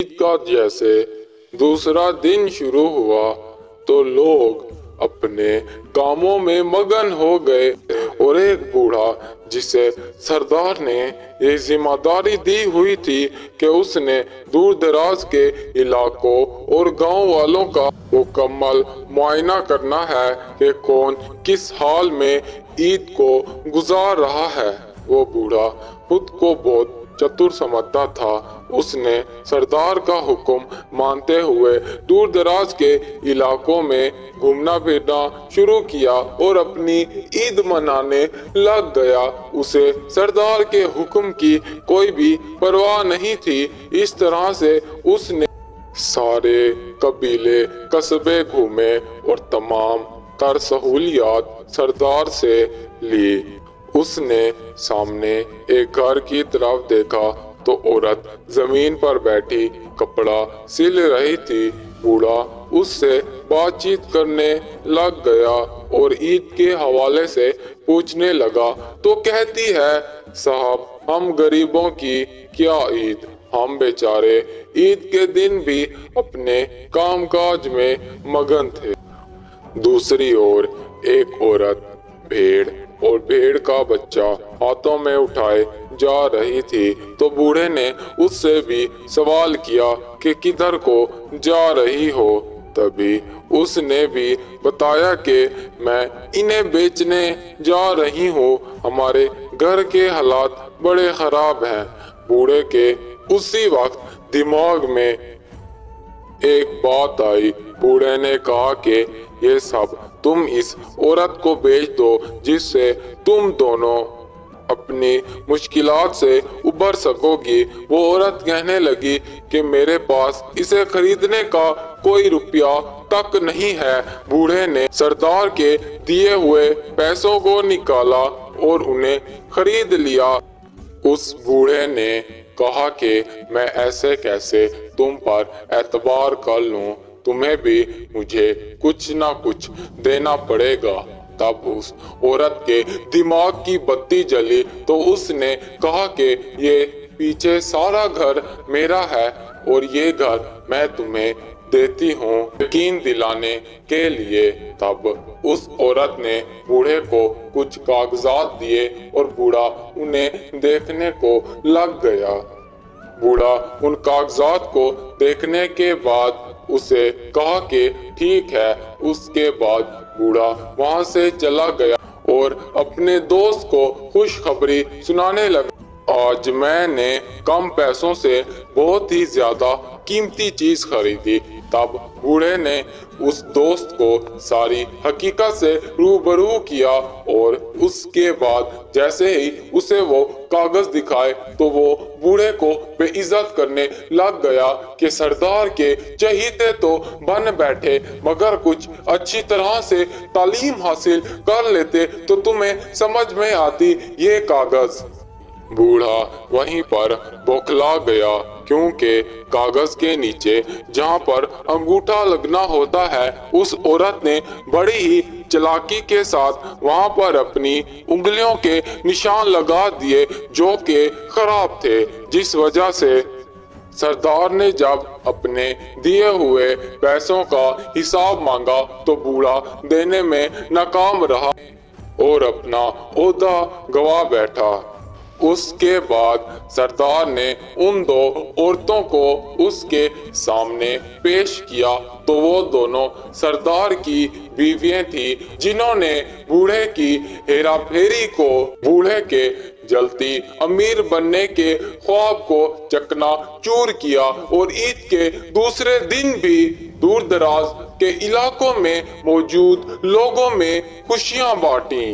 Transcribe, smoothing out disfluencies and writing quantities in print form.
ईद का जैसे दूसरा दिन शुरू हुआ तो लोग अपने कामों में मगन हो गए और एक बूढ़ा जिसे सरदार ने ये जिम्मेदारी दी हुई थी कि उसने दूर दराज के इलाकों और गांव वालों का मुकम्मल मुआयना करना है कि कौन किस हाल में ईद को गुजार रहा है। वो बूढ़ा खुद को बहुत चतुर समझता था। उसने सरदार का हुक्म मानते हुए दूर दराज के इलाकों में घूमना फिरना शुरू किया और अपनी ईद मनाने लग गया। उसे सरदार के हुक्म की कोई भी परवाह नहीं थी। इस तरह से उसने सारे कबीले कस्बे घूमे और तमाम तर सहूलियात सरदार से ली। उसने सामने एक घर की तरफ देखा तो औरत जमीन पर बैठी कपड़ा सिल रही थी। बूढ़ा उससे बातचीत करने लग गया और ईद के हवाले से पूछने लगा तो कहती है, साहब हम गरीबों की क्या ईद, हम बेचारे ईद के दिन भी अपने कामकाज में मगन थे। दूसरी ओर एक औरत भेड़ और भेड़ का बच्चा हाथों में उठाए जा रही थी तो बूढ़े ने उससे भी सवाल किया कि किधर को जा रही हो। तभी उसने भी बताया कि मैं इन्हें बेचने जा रही हूँ, हमारे घर के हालात बड़े खराब हैं। बूढ़े के उसी वक्त दिमाग में एक बात आई। बूढ़े ने कहा कि ये सब तुम इस औरत को बेच दो जिससे तुम दोनों अपनी मुश्किलात से उबर सकोगी। वो औरत कहने लगी कि मेरे पास इसे खरीदने का कोई रुपया तक नहीं है। बूढ़े ने सरदार के दिए हुए पैसों को निकाला और उन्हें खरीद लिया। उस बूढ़े ने कहा कि मैं ऐसे कैसे तुम पर एतबार कर लूं, तुम्हें भी मुझे कुछ ना कुछ देना पड़ेगा। तब उस औरत के दिमाग की बत्ती जली तो उसने कहा कि ये पीछे सारा घर मेरा है और ये घर मैं तुम्हें देती हूँ यकीन दिलाने के लिए। तब उस औरत ने बूढ़े को कुछ कागजात दिए और बूढ़ा उन्हें देखने को लग गया। बूढ़ा उन कागजात को देखने के बाद उसे कहा कि ठीक है। उसके बाद बूढ़ा वहां से चला गया और अपने दोस्त को खुशखबरी सुनाने लगा, आज मैंने कम पैसों से बहुत ही ज्यादा कीमती चीज खरीदी। तब बूढ़े ने उस दोस्त को सारी हकीकत से रूबरू किया और उसके बाद जैसे ही उसे वो कागज दिखाए तो वो बूढ़े को बेइज्जत करने लग गया कि सरदार के चहीते तो बन बैठे, मगर कुछ अच्छी तरह से तालीम हासिल कर लेते तो तुम्हें समझ में आती ये कागज। बूढ़ा वहीं पर बौखला गया क्योंकि कागज के नीचे जहां पर अंगूठा लगना होता है उस औरत ने बड़ी ही चालाकी के साथ वहां पर अपनी उंगलियों के निशान लगा दिए जो कि खराब थे, जिस वजह से सरदार ने जब अपने दिए हुए पैसों का हिसाब मांगा तो बूढ़ा देने में नाकाम रहा और अपना ओहदा गवा बैठा। उसके बाद सरदार ने उन दो औरतों को उसके सामने पेश किया तो वो दोनों सरदार की बीवियां थी जिन्होंने बूढ़े की हेरा फेरी को, बूढ़े के जल्दी अमीर बनने के ख्वाब को चकना चूर किया और ईद के दूसरे दिन भी दूर दराज के इलाकों में मौजूद लोगों में खुशियां बांटी।